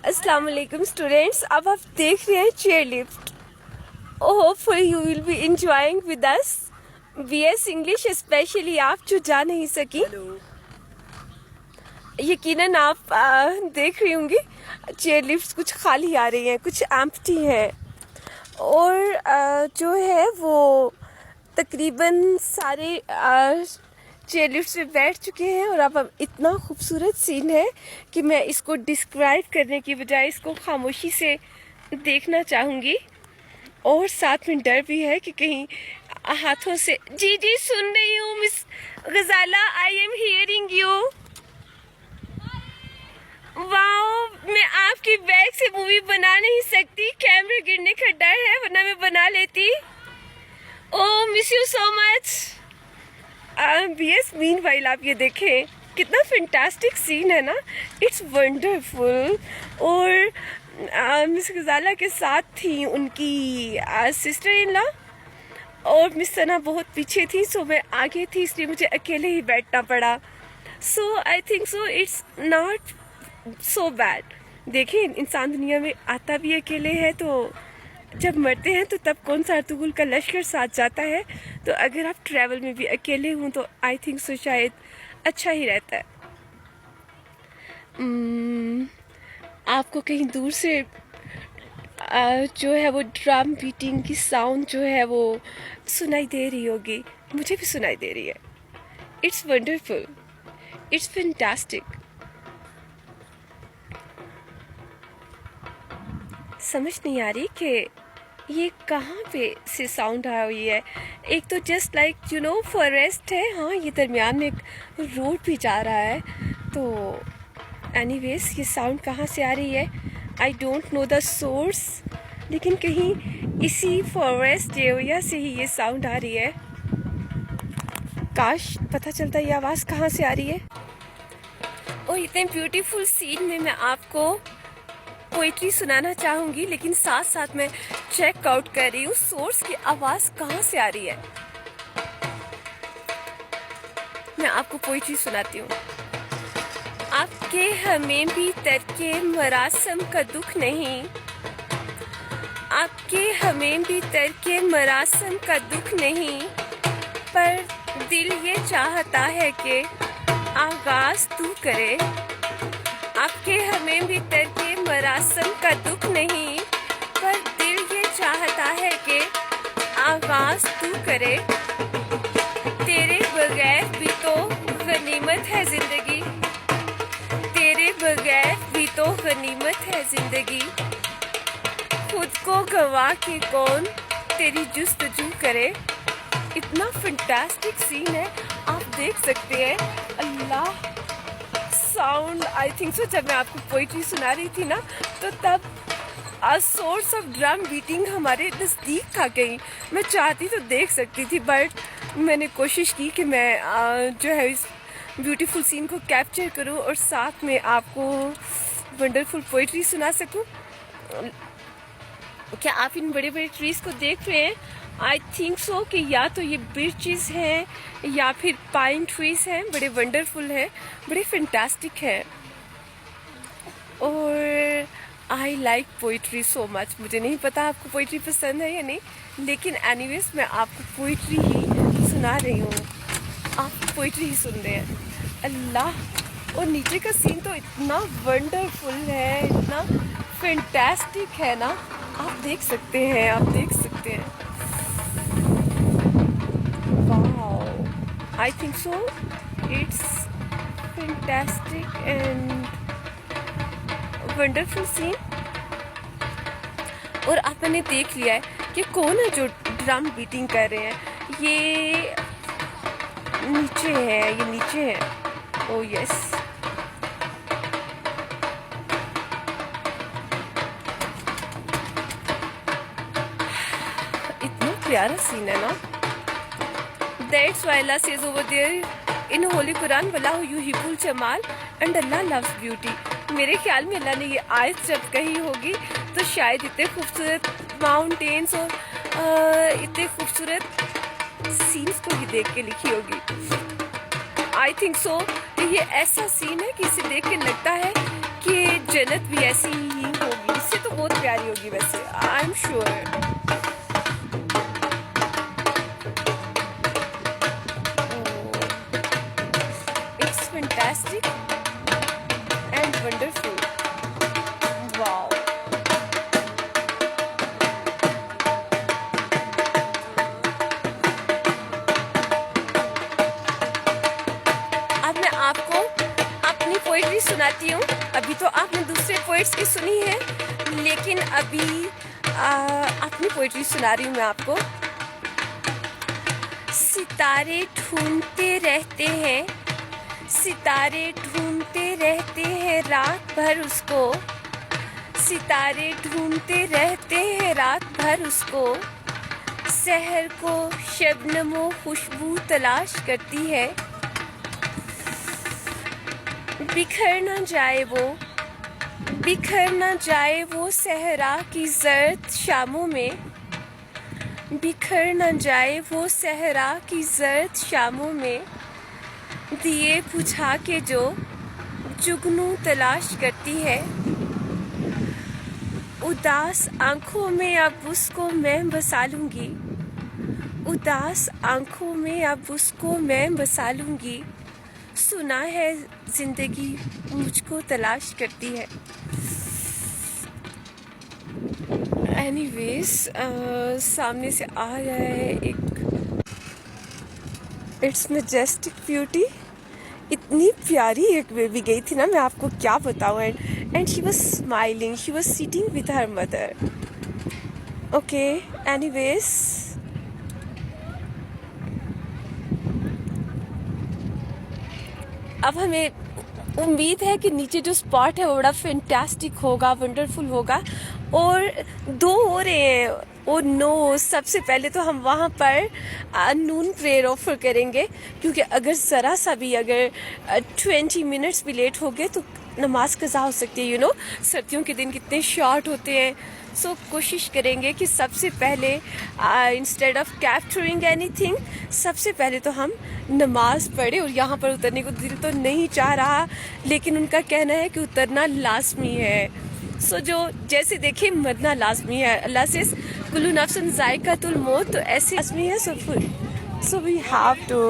अस्सलाम वालेकुम स्टूडेंट्स। अब आप देख रहे हैं chair lift. Hopefully you will be enjoying with us BS English, specially आप जो जा नहीं सकी। यकीनन आप देख रही होंगी चेयर लिफ्ट कुछ खाली आ रही हैं, कुछ एम्प्टी हैं, और जो है वो तकरीबन सारे चेयर लिफ्ट में बैठ चुके हैं। और अब इतना खूबसूरत सीन है कि मैं इसको डिस्क्राइब करने की बजाय इसको खामोशी से देखना चाहूँगी। और साथ में डर भी है कि कहीं हाथों से जी सुन रही हूँ miss Ghazala, I am hearing you. Wow, मैं आपकी बैग से मूवी बना नहीं सकती, कैमरे गिरने का डर है, वरना मैं बना लेती। Oh miss you so much BS. Meanwhile आप ये देखें कितना फैंटास्टिक सीन है ना, इट्स वंडरफुल। और मिस गजाला के साथ थी उनकी सिस्टर इन लॉ, और मिस सना बहुत पीछे थी, सो मैं आगे थी, इसलिए मुझे अकेले ही बैठना पड़ा। So I think so it's not so bad. देखिए, इंसान दुनिया में आता भी अकेले है, तो जब मरते हैं तो तब कौन सा अर्तुगरुल का लश्कर साथ जाता है। तो अगर आप ट्रैवल में भी अकेले हों तो आई थिंक सो शायद अच्छा ही रहता है। आपको कहीं दूर से जो है वो ड्रम बीटिंग की साउंड जो है वो सुनाई दे रही होगी, मुझे भी सुनाई दे रही है। It's wonderful, it's fantastic. समझ नहीं आ रही कि ये कहाँ पे से साउंड आ रही है। एक तो just like you know forest है, हाँ ये दरमियान में एक रोड भी जा रहा है। तो एनीवेज ये साउंड कहाँ से आ रही है I don't know the source, लेकिन कहीं इसी फॉरेस्ट एरिया से ही ये साउंड आ रही है। काश पता चलता ये आवाज़ कहाँ से आ रही है। और इतने ब्यूटीफुल सीन में मैं आपको पोइट्री सुनाना चाहूँगी, लेकिन साथ साथ मैं चेक आउट कर रही हूँ सोर्स की आवाज़ कहाँ से आ रही है। मैं आपको पोइट्री सुनाती हूँ। आपके हमें भी तरके मरासम का दुख नहीं, आपके हमें भी तरके मरासम का दुख नहीं, पर दिल ये चाहता है कि आगाज़ तू करे। आपके हमें भी तरके मरासम का दुख नहीं, पर दिल ये चाहता है कि आगाज़ तू करे। तेरे बगैर भी तो गनीमत है ज़िंदगी, तेरे बगैर भी तो गनीमत है ज़िंदगी। खुद को गवा के कौन तेरी जुस्तजू करे। इतना फैंटास्टिक सीन है, आप देख सकते हैं। अल्लाह, साउंड आई थिंक सो जब मैं आपको पोइट्री सुना रही थी ना, तो तब सोर्स ऑफ ड्रम बीटिंग हमारे नज़दीक आ गई। मैं चाहती तो देख सकती थी, बट मैंने कोशिश की कि मैं जो है इस ब्यूटीफुल सीन को कैप्चर करूं और साथ में आपको वंडरफुल पोइट्री सुना सकूं। क्या आप इन बड़े बड़े ट्रीज़ को देख रहे हैं? आई थिंक सो कि या तो ये birches हैं या फिर पाइन ट्रीज़ हैं। बड़े वंडरफुल हैं, बड़े फैंटास्टिक हैं। और I like poetry so much. मुझे नहीं पता आपको पोइट्री पसंद है या नहीं, लेकिन एनीवेज मैं आपको पोइट्री ही सुना रही हूँ। आप पोइट्री ही सुन रहे हैं। अल्लाह, और नीचे का सीन तो इतना वंडरफुल है, इतना फैंटास्टिक है ना, आप देख सकते हैं, आप देख सकते हैं। I think so. It's fantastic and wonderful scene. और आप मैंने देख लिया है कि कौन है जो ड्रम बीटिंग कर रहे हैं। ये नीचे है, ये नीचे है। ओह यस, इतना प्यारा सीन है ना। That's why Allah says over there in Holy Quran, "Wallahu yuhibbul jamal and Allah loves beauty." मेरे ख्याल में अल्लाह ने ये आयत जब कही होगी तो शायद इतने खूबसूरत माउंटेन्स और इतने खूबसूरत सीन्स को ही देख के लिखी होगी। आई थिंक सो ये ऐसा सीन है कि इसे देख के लगता है कि जन्नत भी ऐसी ही होगी, इससे तो बहुत प्यारी होगी वैसे, I am sure. It's fantastic and wonderful, wow. अब मैं आपको अपनी पोइट्री सुनाती हूँ। अभी तो आपने दूसरे पोइट्स की सुनी है, लेकिन अभी अपनी पोइट्री सुना रही हूँ मैं आपको। सितारे ढूंढते रहते हैं, सितारे ढूंढते रहते हैं रात भर उसको, सितारे ढूंढते रहते हैं रात भर उसको, शहर को शबनमो खुशबू तलाश करती है। बिखर न जाए वो, बिखर न जाए वो सहरा की जर्द शामों में, बिखर न जाए वो सहरा की जर्द शामों में, दिए बुझा के जो जुगनू तलाश करती है। उदास आंखों में अब उसको मैं बसा लूंगी, उदास आंखों में अब उसको मैं बसा लूंगी, सुना है जिंदगी मुझको तलाश करती है। एनीवेज सामने से आ रहा है एक इट्स मैजेस्टिक ब्यूटी। इतनी प्यारी एक बेबी गई थी ना, मैं आपको क्या बताऊँ। And she was smiling, she was sitting with her mother. Okay, anyways अब हमें उम्मीद है कि नीचे जो स्पॉट है वो बड़ा फैंटास्टिक होगा, वंडरफुल होगा। और दो हो रहे हैं, ओ नो, सबसे पहले तो हम वहाँ पर नून प्रेयर ऑफर करेंगे, क्योंकि अगर ज़रा सा भी अगर 20 मिनट्स भी लेट हो गए तो नमाज कज़ा हो सकती है। यू नो, सर्दियों के दिन कितने शॉर्ट होते हैं। सो कोशिश करेंगे कि सबसे पहले इंस्टेड ऑफ कैप्चरिंग एनीथिंग, सबसे पहले तो हम नमाज पढ़े। और यहाँ पर उतरने को दिल तो नहीं चाह रहा, लेकिन उनका कहना है कि उतरना लाजमी है। सो जो जैसे देखें मरना लाजमी है। अल्लाह से कुल्लु नफ्सन ज़ायक़ातुल मौत, तो ऐसे लाजमी है। So we have to